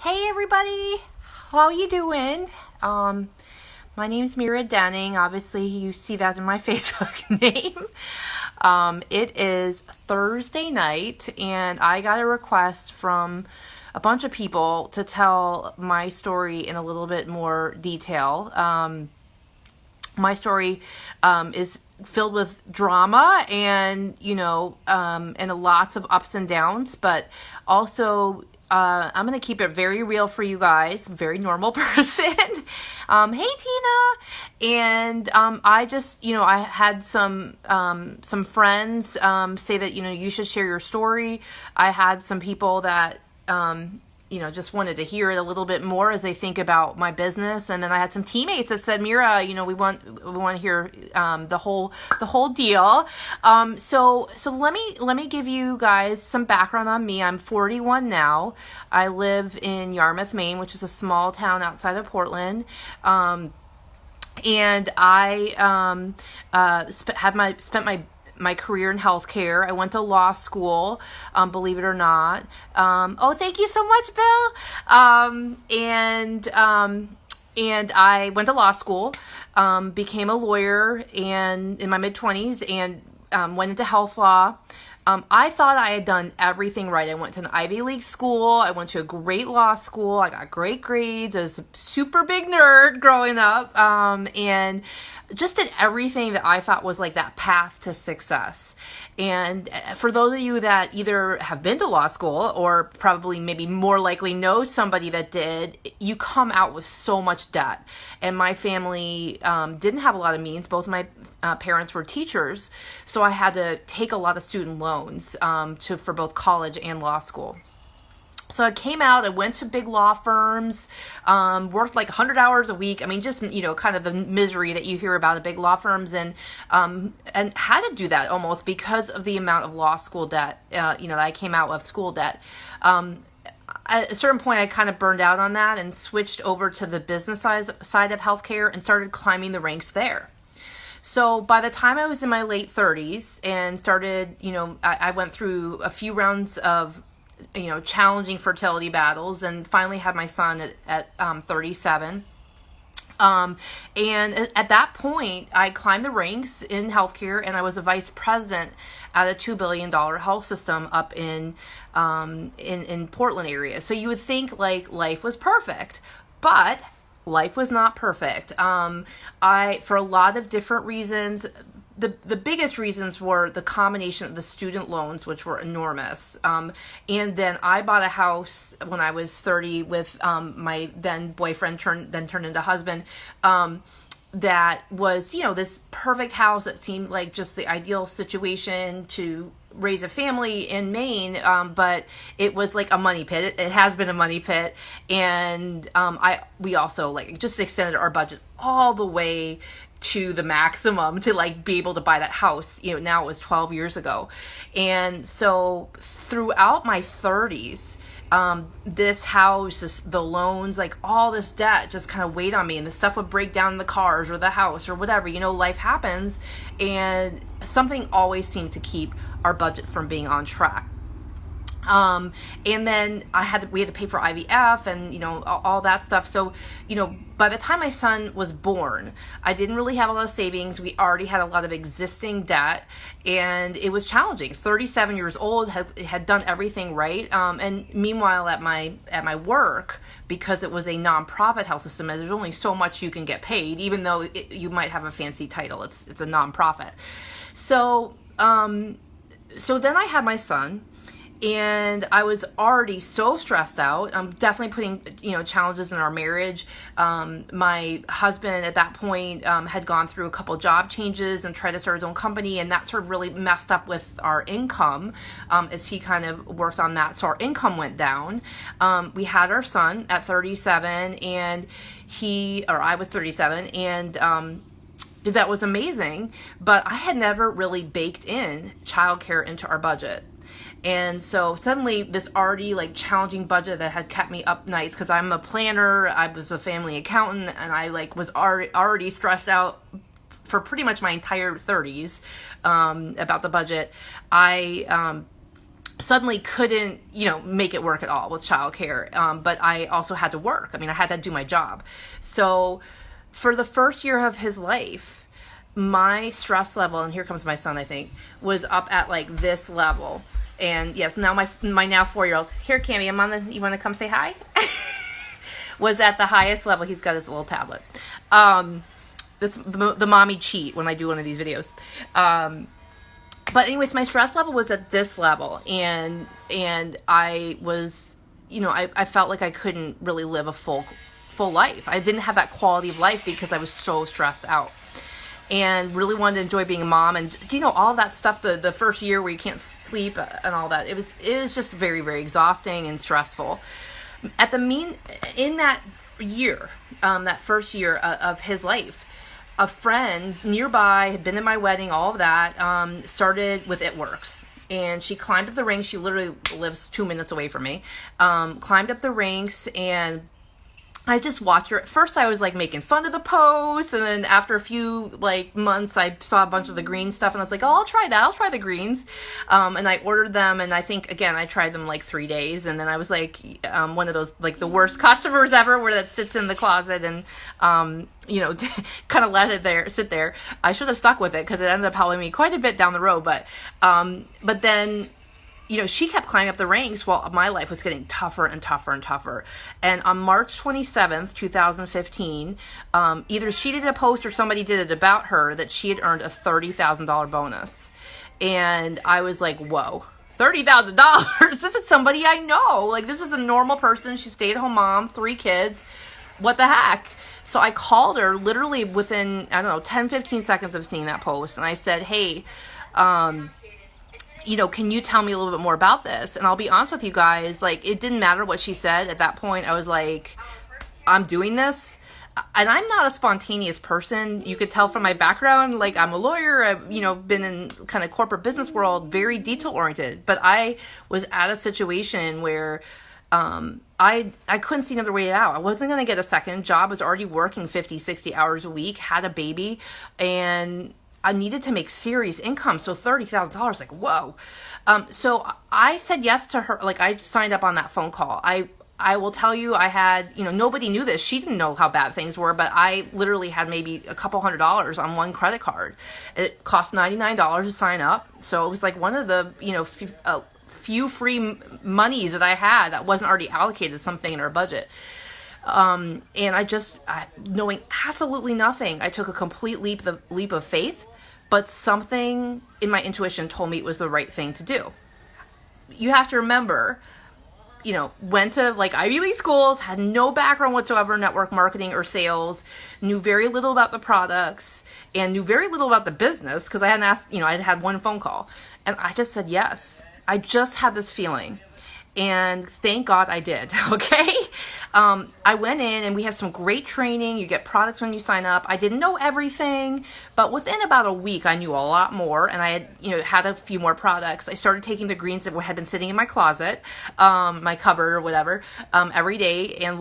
Hey everybody, how you doing? My name's Mira Denning. Obviously, you see that in my Facebook name. It is Thursday night, and I got a request from a bunch of people to tell my story in a little bit more detail. My story is filled with drama and and lots of ups and downs, but also I'm going to keep it very real for you guys, very normal person. Hey Tina. And I just, I had some friends say that, you should share your story. I had some people that just wanted to hear it a little bit more as they think about my business. And then I had some teammates that said, Mira, we want to hear the whole deal. So let me give you guys some background on me. I'm 41 now. I live in Yarmouth, Maine, which is a small town outside of Portland. And I spent my career in healthcare. I went to law school, believe it or not. Thank you so much, Bill. And I went to law school, became a lawyer and in my mid-20s and went into health law. I thought I had done everything right. I went to an Ivy League school. I went to a great law school. I got great grades. I was a super big nerd growing up. And just did everything that I thought was like that path to success. And for those of you that either have been to law school or probably maybe more likely know somebody that did, you come out with so much debt. And my family didn't have a lot of means. Both my parents were teachers, so I had to take a lot of student loans for both college and law school. So I came out, I went to big law firms, worked like 100 hours a week. I mean, just, kind of the misery that you hear about at big law firms, and had to do that almost because of the amount of law school debt, that I came out of school debt. At a certain point, I kind of burned out on that and switched over to the business side of healthcare and started climbing the ranks there. So by the time I was in my late 30s and started, I went through a few rounds of challenging fertility battles and finally had my son at 37. And at that point, I climbed the ranks in healthcare, and I was a vice president at a $2 billion health system up in Portland area. So you would think like life was perfect, but life was not perfect. For a lot of different reasons, the biggest reasons were the combination of the student loans, which were enormous. And then I bought a house when I was 30 with my then boyfriend, turned into husband. That was, this perfect house that seemed like just the ideal situation to raise a family in Maine, but it was like a money pit. It has been a money pit, and we also just extended our budget all the way to the maximum to be able to buy that house. Now it was 12 years ago, and so throughout my 30s, this house, the loans, all this debt just kind of weighed on me, and the stuff would break down in the cars or the house or whatever. Life happens, and something always seemed to keep our budget from being on track. And then we had to pay for IVF and, all that stuff. So, by the time my son was born, I didn't really have a lot of savings. We already had a lot of existing debt, and it was challenging. 37 years old, had done everything right. And meanwhile at my work, because it was a nonprofit health system, there's only so much you can get paid, even though you might have a fancy title. It's a nonprofit. So then I had my son, and I was already so stressed out. I'm definitely putting, challenges in our marriage. My husband at that point had gone through a couple job changes and tried to start his own company, and that sort of really messed up with our income as he kind of worked on that. So our income went down. We had our son at 37, and I was 37, and that was amazing, but I had never really baked in childcare into our budget. And so suddenly this already challenging budget that had kept me up nights, because I'm a planner, I was a family accountant, and I was already stressed out for pretty much my entire 30s about the budget. I suddenly couldn't, make it work at all with childcare. But I also had to work. I mean, I had to do my job. So for the first year of his life, my stress level, and here comes my son, I think, was up at like this level. And yes, now my now 4-year-old, here, Cammy, you want to come say hi? Was at the highest level. He's got his little tablet. That's the mommy cheat when I do one of these videos. But anyways, my stress level was at this level, and I was, I felt like I couldn't really live a full life. I didn't have that quality of life because I was so stressed out, and really wanted to enjoy being a mom, and all that stuff. The first year where you can't sleep and all that, it was just very, very exhausting and stressful. In that year, that first year of his life, a friend nearby had been at my wedding, all of that, started with It Works. And she climbed up the ranks. She literally lives 2 minutes away from me. Climbed up the ranks, and I just watched her. At first, I was like making fun of the post, and then after a few like months, I saw a bunch of the green stuff, and I was like, "Oh, I'll try that. I'll try the greens." And I ordered them, and I think again, I tried them like 3 days, and then I was like, one of those like the worst customers ever, where that sits in the closet and kind of let it sit there. I should have stuck with it because it ended up helping me quite a bit down the road, but then. She kept climbing up the ranks while my life was getting tougher and tougher and tougher. And on March 27th, 2015, either she did a post or somebody did it about her that she had earned a $30,000 bonus. And I was like, whoa, $30,000? This is somebody I know. Like, this is a normal person. She's a stay-at-home mom, 3 kids. What the heck? So I called her literally within, 10, 15 seconds of seeing that post. And I said, hey, can you tell me a little bit more about this? And I'll be honest with you guys, like, it didn't matter what she said. At that point, I was like, I'm doing this. And I'm not a spontaneous person. You could tell from my background, like, I'm a lawyer. I've, been in kind of corporate business world, very detail oriented. But I was at a situation where I couldn't see another way out. I wasn't going to get a second job. I was already working 50, 60 hours a week, had a baby, and I needed to make serious income. So $30,000, like, whoa. So I said yes to her. Like, I signed up on that phone call. I will tell you, I had, nobody knew this. She didn't know how bad things were, but I literally had maybe a couple $100s on one credit card. It cost $99 to sign up. So it was like one of the, few free monies that I had that wasn't already allocated to something in our budget. And knowing absolutely nothing, I took a complete leap of faith, but something in my intuition told me it was the right thing to do. You have to remember, went to like Ivy League schools, had no background whatsoever in network marketing or sales, knew very little about the products, and knew very little about the business because I hadn't asked, I had one phone call, and I just said yes. I just had this feeling. And thank God I did, okay? I went in, and we have some great training. You get products when you sign up. I didn't know everything, but within about a week, I knew a lot more, and I had, had a few more products. I started taking the greens that had been sitting in my closet, my cupboard or whatever, every day, and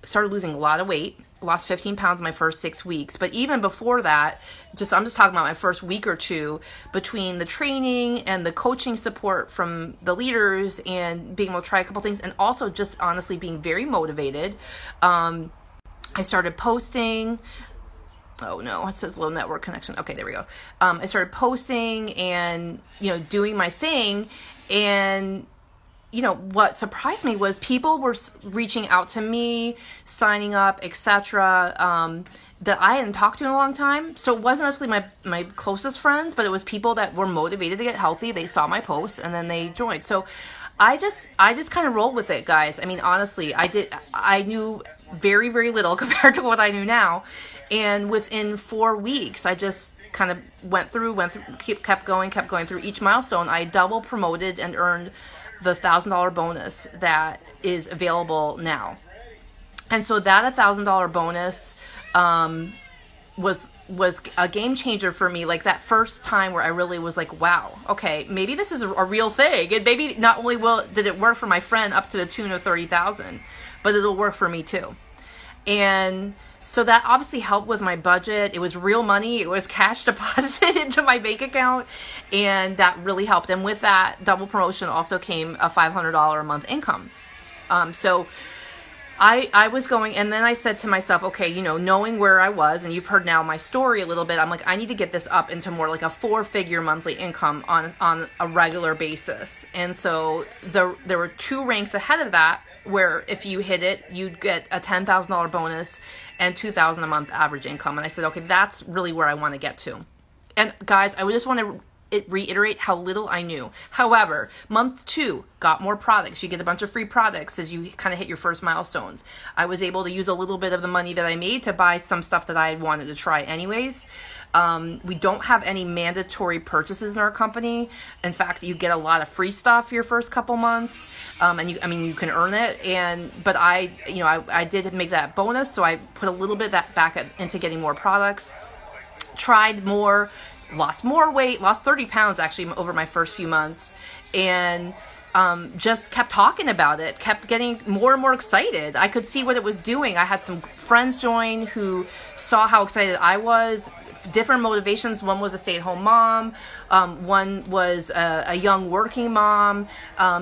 started losing a lot of weight. Lost 15 pounds in my first 6 weeks. But even before that, I'm just talking about my first week or two, between the training and the coaching support from the leaders and being able to try a couple things, and also just honestly being very motivated. I started posting. Oh no, it says low network connection. Okay, there we go. I started posting and, doing my thing. And what surprised me was people were reaching out to me, signing up, etc., that I hadn't talked to in a long time. So it wasn't necessarily my closest friends, but it was people that were motivated to get healthy. They saw my posts and then they joined. So I just kind of rolled with it, guys. I mean, honestly, I knew very, very little compared to what I knew now. And within 4 weeks, I just kind of went through, kept going through each milestone. I double promoted and earned the $1,000 bonus that is available now. And so that $1,000 bonus was a game changer for me. Like that first time where I really was like, wow, okay, maybe this is a real thing. And maybe not only did it work for my friend up to the tune of $30,000, but it'll work for me too. And So that obviously helped with my budget. It was real money. It was cash deposited into my bank account, and that really helped. And with that double promotion also came a $500 a month income. So I was going, and then I said to myself, okay, knowing where I was, and you've heard now my story a little bit, I'm like, I need to get this up into more like a 4-figure monthly income on a regular basis. And so there were 2 ranks ahead of that, where if you hit it, you'd get a $10,000 bonus and $2,000 a month average income. And I said, okay, that's really where I want to get to. And guys, I would just want to reiterate how little I knew. However, month 2 got more products. You get a bunch of free products as you kind of hit your first milestones. I was able to use a little bit of the money that I made to buy some stuff that I wanted to try anyways. We don't have any mandatory purchases in our company. In fact, you get a lot of free stuff your first couple months, and you can earn it. But I did make that bonus, so I put a little bit of that back into getting more products. Tried more. Lost more weight, lost 30 pounds actually over my first few months, and just kept talking about it, kept getting more and more excited. I could see what it was doing. I had some friends join who saw how excited I was, different motivations. One was a stay-at-home mom, one was a young working mom.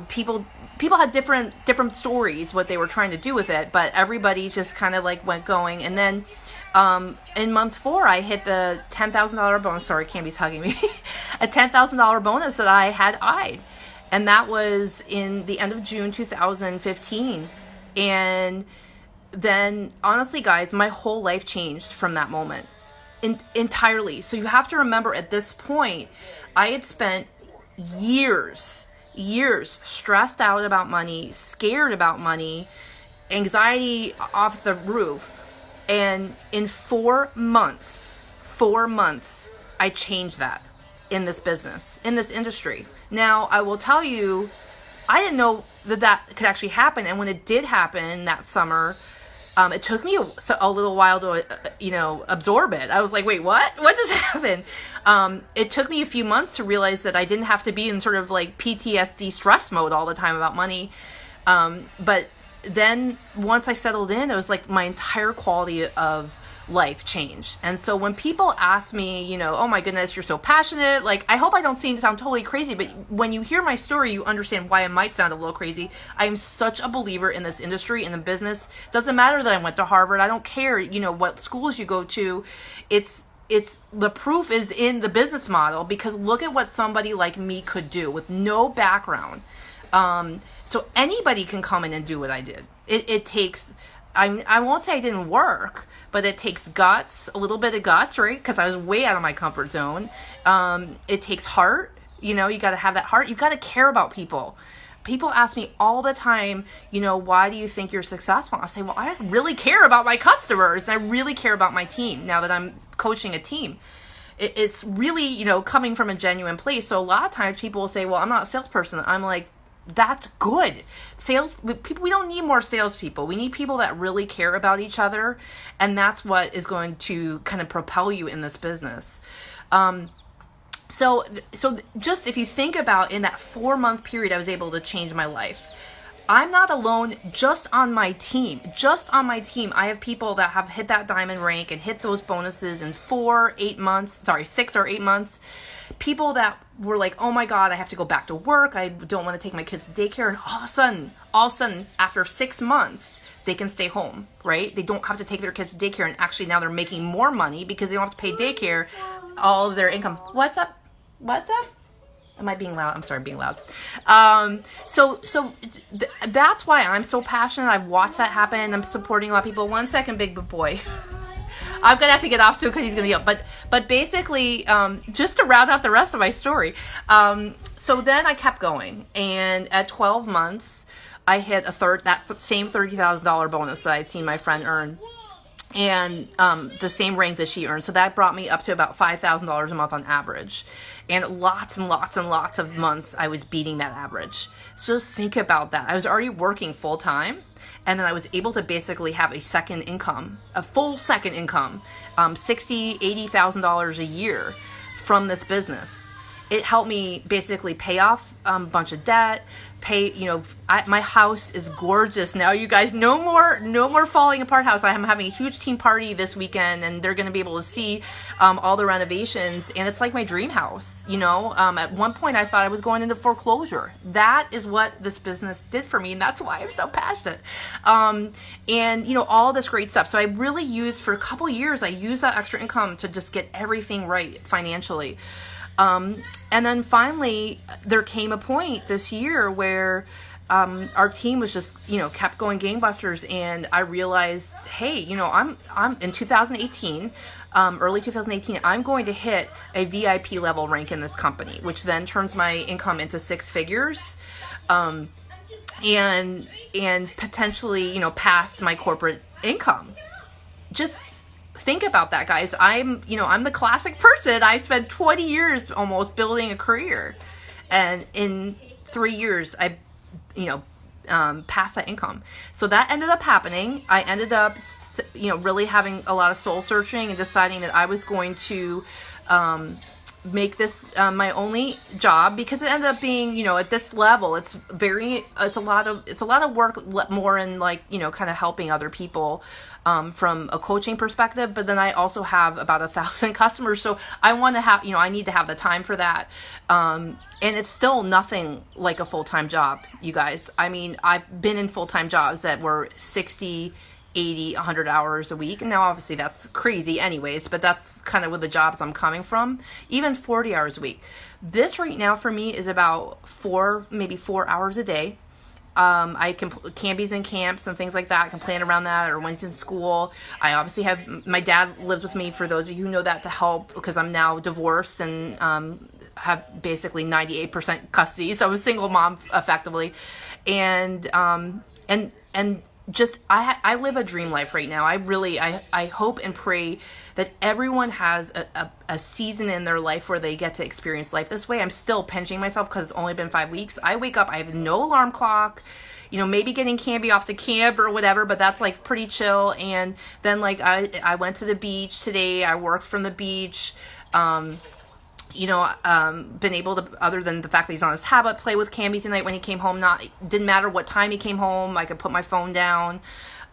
People had different stories, what they were trying to do with it, but everybody just kind of like went going. And then in month 4, I hit the $10,000 bonus. Sorry, Canby's hugging me. A $10,000 bonus that I had eyed. And that was in the end of June 2015. And then, honestly, guys, my whole life changed from that moment. Entirely. So you have to remember, at this point, I had spent years stressed out about money, scared about money, anxiety off the roof. And in 4 months, I changed that in this business, in this industry. Now, I will tell you, I didn't know that could actually happen. And when it did happen that summer, it took me a little while to, absorb it. I was like, wait, what? What just happened? It took me a few months to realize that I didn't have to be in sort of like PTSD stress mode all the time about money. But then once I settled in, it was like my entire quality of life changed. And so when people ask me, oh my goodness, you're so passionate, like, I hope I don't sound totally crazy, but when you hear my story, you understand why it might sound a little crazy. I am such a believer in this industry, in the business. Doesn't matter that I went to Harvard. I don't care, what schools you go to. It's the proof is in the business model, because look at what somebody like me could do with no background. So anybody can come in and do what I did. It takes, I won't say I didn't work, but it takes guts, a little bit of guts, right? Because I was way out of my comfort zone. It takes heart. You got to have that heart. You got to care about people. People ask me all the time, why do you think you're successful? I say, well, I really care about my customers. And I really care about my team now that I'm coaching a team. It's really, coming from a genuine place. So a lot of times people will say, well, I'm not a salesperson. I'm like, that's good. We don't need more salespeople. We need people that really care about each other, and that's what is going to kind of propel you in this business. So just if you think about, in that 4-month period, I was able to change my life. I'm not alone just on my team. I have people that have hit that diamond rank and hit those bonuses in 6 or 8 months. People that were like, oh my God, I have to go back to work. I don't want to take my kids to daycare. And all of a sudden, after 6 months, they can stay home, right? They don't have to take their kids to daycare. And actually now they're making more money because they don't have to pay daycare, all of their income. What's up? Am I being loud? I'm sorry, being loud. That's why I'm so passionate. I've watched that happen. I'm supporting a lot of people. 1 second, big boy. I'm going to have to get off soon because he's going to yell. But basically, just to round out the rest of my story. So then I kept going. And at 12 months, I hit that same $30,000 bonus that I'd seen my friend earn. And the same rank that she earned. So that brought me up to about $5,000 a month on average. And lots of months I was beating that average. So just think about that. I was already working full time. And then I was able to basically have a second income, a full second income, $60,000, $80,000 a year from this business. It helped me basically pay off a bunch of debt, pay, my house is gorgeous now, you guys. No more falling apart house. I'm having a huge team party this weekend, and they're going to be able to see all the renovations, and it's like my dream house. At one point I thought I was going into foreclosure. That is what this business did for me, and that's why I'm so passionate. And all this great stuff. So I really used, for a couple years, I used that extra income to just get everything right financially. And then finally, there came a point this year where our team was just, kept going gangbusters, and I realized, hey, I'm in 2018, early 2018, I'm going to hit a VIP level rank in this company, which then turns my income into six figures, and potentially, past my corporate income. Just think about that, guys. I'm the classic person. I spent 20 years almost building a career, and in 3 years, I, passed that income. So that ended up happening. I ended up, really having a lot of soul searching and deciding that I was going to, make this my only job, because it ended up being, at this level, it's a lot of work, more in kind of helping other people from a coaching perspective. But then I also have about 1,000 customers, so I want to have, I need to have the time for that. And it's still nothing like a full-time job, you guys. I mean, I've been in full-time jobs that were 60, 80, 100 hours a week. And now obviously that's crazy anyways, but that's kind of with the jobs I'm coming from, even 40 hours a week. This right now for me is about maybe 4 hours a day. I can cambies and camps and things like that. I can plan around that, or when he's in school. I obviously have, my dad lives with me, for those of you who know that, to help, because I'm now divorced and have basically 98% custody. So I'm a single mom effectively. And just, I live a dream life right now. I hope and pray that everyone has a season in their life where they get to experience life this way. I'm still pinching myself because it's only been 5 weeks. I wake up, I have no alarm clock, maybe getting Canby off the camp or whatever, but that's pretty chill. And then I went to the beach today. I worked from the beach. Been able to, other than the fact that he's on his tablet, play with Camby tonight when he came home. Didn't matter what time he came home. I could put my phone down.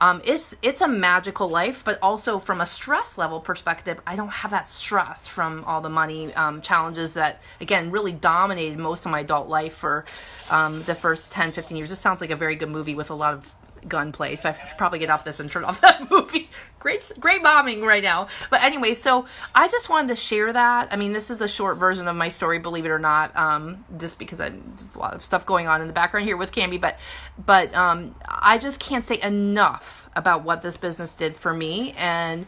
It's a magical life, but also from a stress level perspective, I don't have that stress from all the money challenges that, again, really dominated most of my adult life for the first 10, 15 years. This sounds like a very good movie with a lot of gunplay, so I should probably get off this and turn off that movie. Great bombing right now. But anyway, so I just wanted to share that. I mean, this is a short version of my story, believe it or not, just because there's a lot of stuff going on in the background here with Camby, but I just can't say enough about what this business did for me. And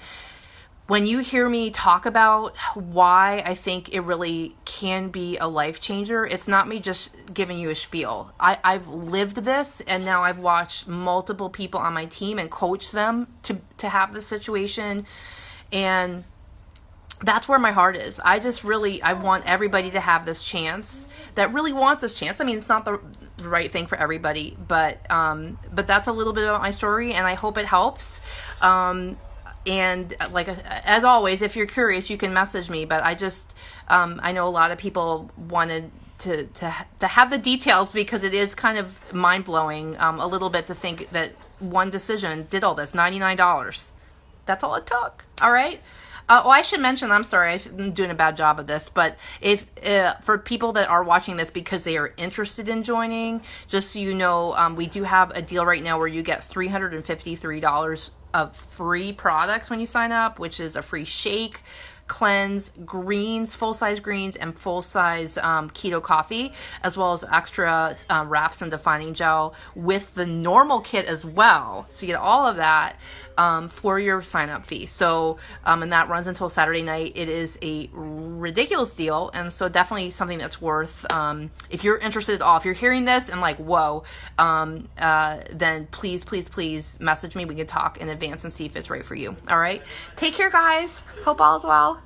when you hear me talk about why I think it really can be a life changer, it's not me just giving you a spiel. I've lived this, and now I've watched multiple people on my team and coached them to have this situation. And that's where my heart is. I want everybody to have this chance that really wants this chance. I mean, it's not the right thing for everybody, but that's a little bit about my story, and I hope it helps. And as always, if you're curious, you can message me. But I know a lot of people wanted to have the details, because it is kind of mind blowing a little bit to think that one decision did all this. $99. That's all it took. All right. I should mention, I'm sorry, I'm doing a bad job of this, but if for people that are watching this because they are interested in joining, just so you know, we do have a deal right now where you get $353 of free products when you sign up, which is a free shake, cleanse, greens, full-size greens, and full-size keto coffee, as well as extra wraps and defining gel with the normal kit as well. So you get all of that for your sign-up fee. So, and that runs until Saturday night. It is a ridiculous deal, and so definitely something that's worth, if you're interested at all, if you're hearing this and whoa, then please message me. We can talk in advance and see if it's right for you. All right? Take care, guys. Hope all is well.